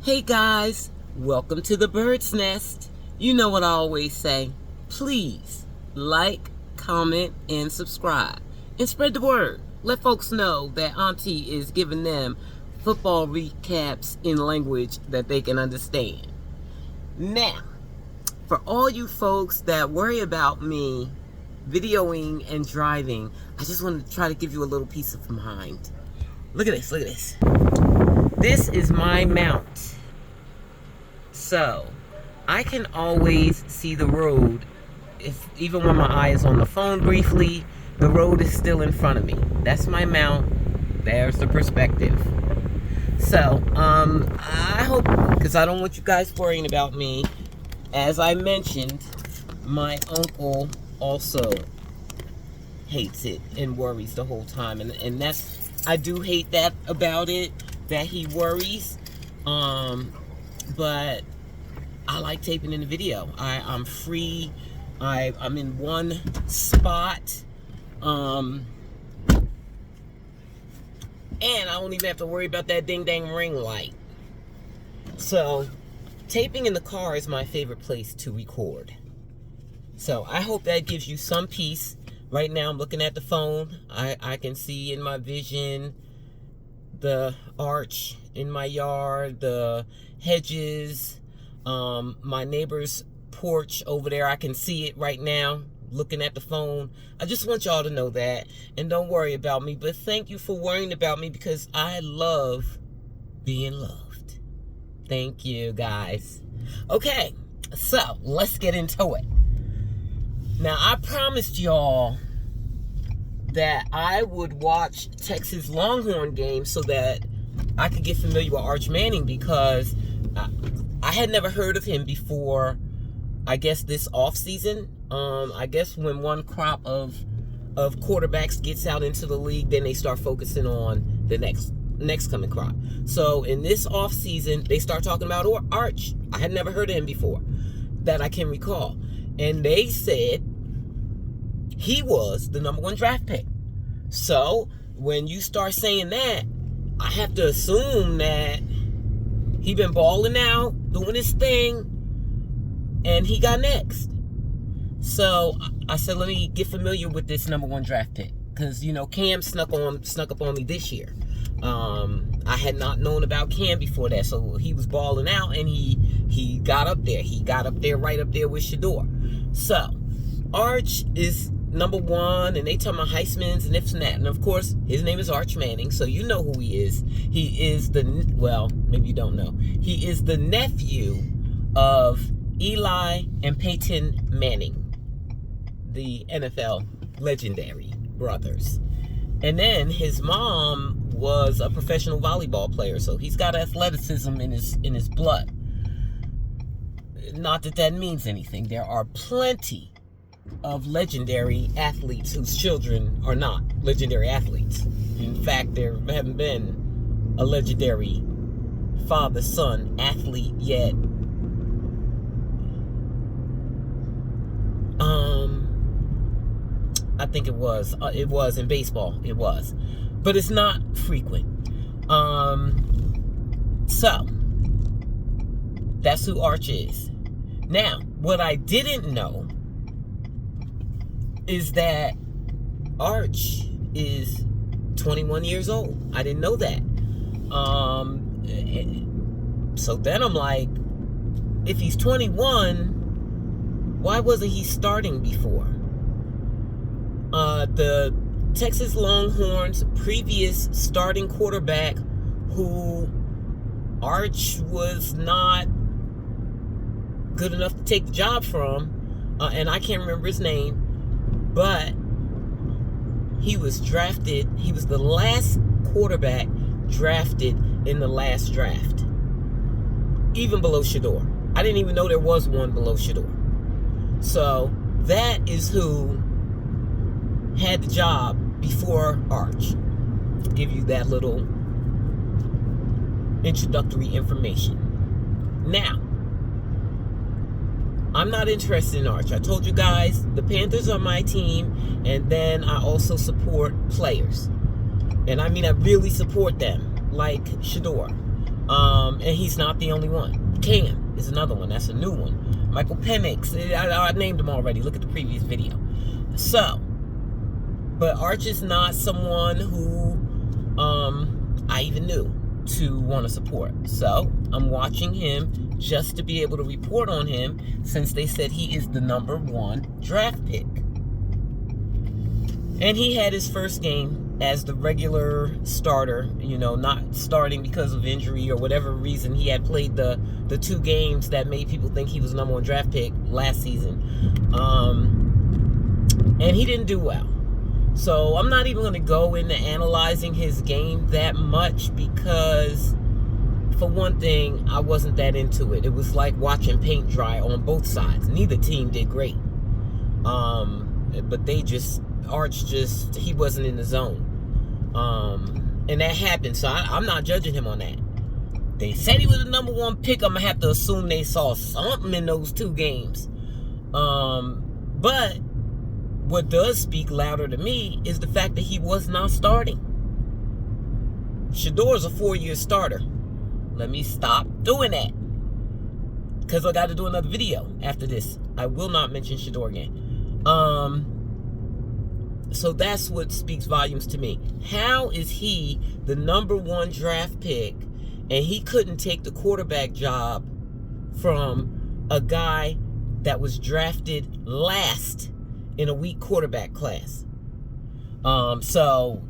Hey guys, welcome to the Bird's Nest. You know what I always say. Please like, comment, and subscribe. And spread the word. Let folks know that Auntie is giving them football recaps in language that they can understand. Now, for all you folks that worry about me videoing and driving, I just want to try to give you a little peace of mind. Look at this, look at this. This is my mount. So, I can always see the road. Even when my eye is on the phone briefly, the road is still in front of me. That's my mount. There's the perspective. So, I hope, because I don't want you guys worrying about me. As I mentioned, my uncle also hates it and worries the whole time. And that's, I do hate that about it, that he worries. But I like taping in the video. I'm free. I'm in one spot. And I don't even have to worry about that ding-dang ring light. So, taping in the car is my favorite place to record. So, I hope that gives you some peace. Right now, I'm looking at the phone. I can see in my vision the arch in my yard, the hedges, my neighbor's porch over there. I can see it right now, looking at the phone. I just want y'all to know that, and don't worry about me, but thank you for worrying about me, because I love being loved. Thank you, guys. Okay, so let's get into it. Now, I promised y'all that I would watch Texas Longhorn games so that I could get familiar with Arch Manning, because I had never heard of him before, I guess, this offseason. I guess when one crop of quarterbacks gets out into the league, then they start focusing on the next coming crop. So in this offseason, they start talking about Arch. I had never heard of him before that I can recall. And they said he was the number 1 draft pick. So when you start saying that, I have to assume that he been balling out, doing his thing, and he got next. So I said, let me get familiar with this number 1 draft pick, because Cam snuck up on me this year. I had not known about Cam before that, so he was balling out, and he got up there. He got up there, right up there with Shador. So Arch is number 1, and they talking about Heisman's and this and that. And of course, his name is Arch Manning, so you know who he is. He is maybe you don't know. He is the nephew of Eli and Peyton Manning, the NFL legendary brothers. And then his mom was a professional volleyball player, so he's got athleticism in his blood. Not that that means anything. There are plenty of legendary athletes whose children are not legendary athletes. In fact, there haven't been a legendary father-son athlete yet. I think it was in baseball. It was, but it's not frequent. So that's who Arch is. Now, what I didn't know is that Arch is 21 years old. I didn't know that. So then I'm like, if he's 21, why wasn't he starting before? The Texas Longhorns' previous starting quarterback, who Arch was not good enough to take the job from, and I can't remember his name, but he was drafted. He was the last quarterback drafted in the last draft, even below Shador. I didn't even know there was one below Shador. So that is who had the job before Arch. Give you that little introductory information. Now, I'm not interested in Arch. I told you guys, the Panthers are my team, and then I also support players. And I mean, I really support them, like Shador. And he's not the only one. Cam is another one. That's a new one. Michael Penix. I named him already. Look at the previous video. So, but Arch is not someone who I even knew to want to support. So, I'm watching him just to be able to report on him, since they said he is the #1 draft pick. And he had his first game as the regular starter, not starting because of injury or whatever reason. He had played the 2 games that made people think he was #1 draft pick last season. And he didn't do well. So I'm not even going to go into analyzing his game that much, because for one thing, I wasn't that into it. It was like watching paint dry on both sides. Neither team did great. But Arch he wasn't in the zone. And that happened. So I'm not judging him on that. They said he was the #1 pick. I'm going to have to assume they saw something in those 2 games. But what does speak louder to me is the fact that he was not starting. Shedeur is a 4-year starter. Let me stop doing that, because I got to do another video after this. I will not mention Shedeur again. So that's what speaks volumes to me. How is he the #1 draft pick, and he couldn't take the quarterback job from a guy that was drafted last in a weak quarterback class? So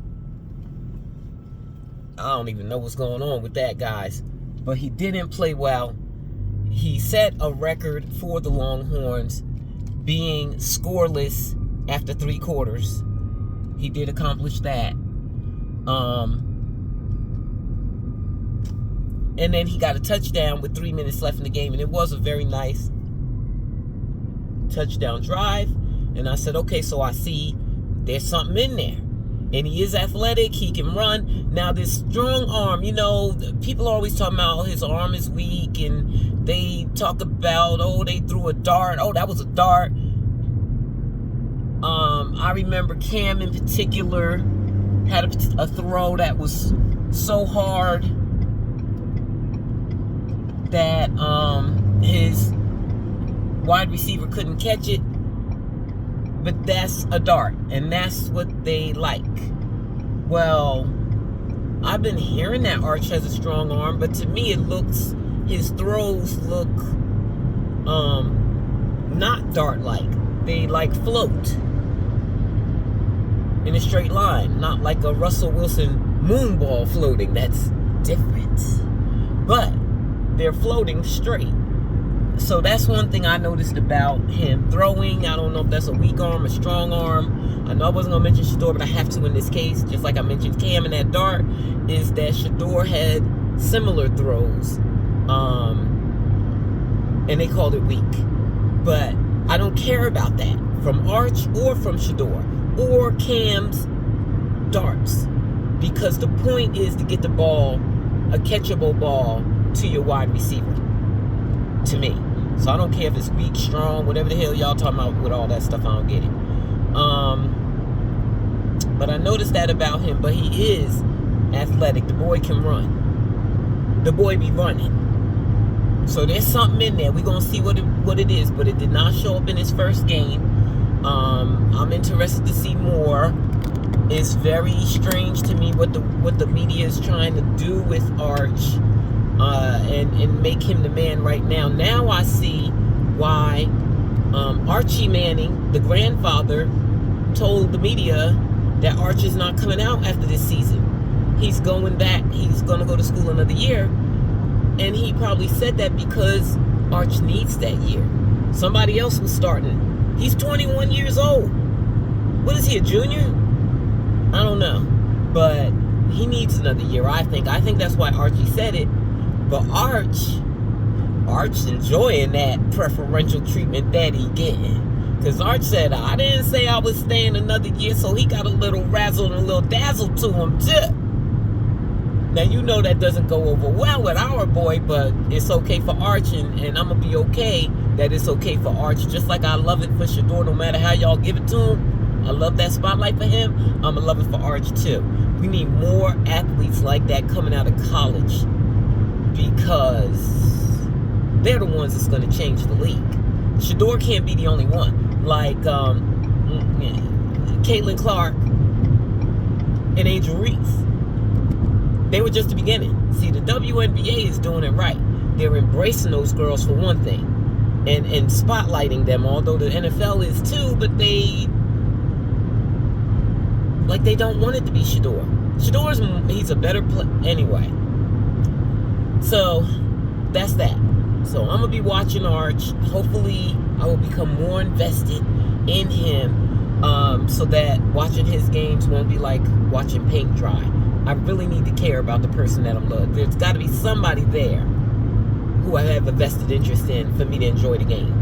I don't even know what's going on with that, guys. But he didn't play well. He set a record for the Longhorns, being scoreless after 3 quarters. He did accomplish that. And then he got a touchdown with 3 minutes left in the game, and it was a very nice touchdown drive. And I said, okay, so I see there's something in there. And he is athletic. He can run. Now, this strong arm, people are always talking about his arm is weak. And they talk about, they threw a dart. Oh, that was a dart. I remember Cam in particular had a throw that was so hard that his wide receiver couldn't catch it. But that's a dart, and that's what they like. Well, I've been hearing that Arch has a strong arm, but to me his throws look not dart-like. They float in a straight line, not like a Russell Wilson moonball floating. That's different. But they're floating straight. So that's one thing I noticed about him throwing. I don't know if that's a weak arm or strong arm. I know I wasn't going to mention Shedeur, but I have to in this case, just like I mentioned Cam in that dart, is that Shedeur had similar throws. And they called it weak. But I don't care about that from Arch or from Shedeur or Cam's darts, because the point is to get the ball, a catchable ball, to your wide receiver, to me. So I don't care if it's weak, strong, whatever the hell y'all talking about with all that stuff. I don't get it. But I noticed that about him. But he is athletic. The boy can run. The boy be running. So there's something in there. We're going to see what it is. But it did not show up in his first game. I'm interested to see more. It's very strange to me what the media is trying to do with Arch. And make him the man right now. Now I see why Archie Manning, the grandfather, told the media that Arch is not coming out after this season. He's going back. He's going to go to school another year. And he probably said that because Arch needs that year. Somebody else was starting. He's 21 years old. What is he, a junior? I don't know. But he needs another year, I think. I think that's why Archie said it. But Arch's enjoying that preferential treatment that he getting. Because Arch said, I didn't say I was staying another year, so he got a little razzle and a little dazzle to him, too. Now, you know that doesn't go over well with our boy, but it's okay for Arch, and I'm going to be okay that it's okay for Arch. Just like I love it for Shedeur, no matter how y'all give it to him. I love that spotlight for him. I'm going to love it for Arch, too. We need more athletes like that coming out of college. because they're the ones that's going to change the league. Shedeur can't be the only one. Like Caitlin Clark and Angel Reese. They were just the beginning. See, the WNBA is doing it right. They're embracing those girls for one thing, and spotlighting them. Although the NFL is too, but they don't want it to be Shedeur. He's a better player anyway. So that's that. So I'm gonna be watching Arch. Hopefully, I will become more invested in him, so that watching his games won't be like watching paint dry. I really need to care about the person that I'm loving. There's got to be somebody there who I have a vested interest in for me to enjoy the game.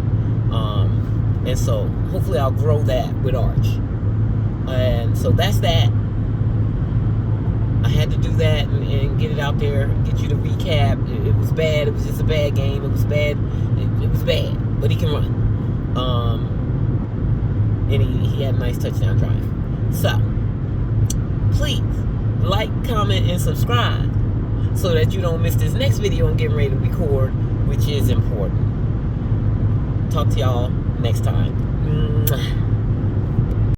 And so hopefully I'll grow that with Arch. And so that's that. I had to do that and get it out there, get you the recap. It was bad. It was just a bad game. It was bad. It was bad. But he can run. And he had a nice touchdown drive. So, please like, comment, and subscribe so that you don't miss this next video I'm getting ready to record, which is important. Talk to y'all next time.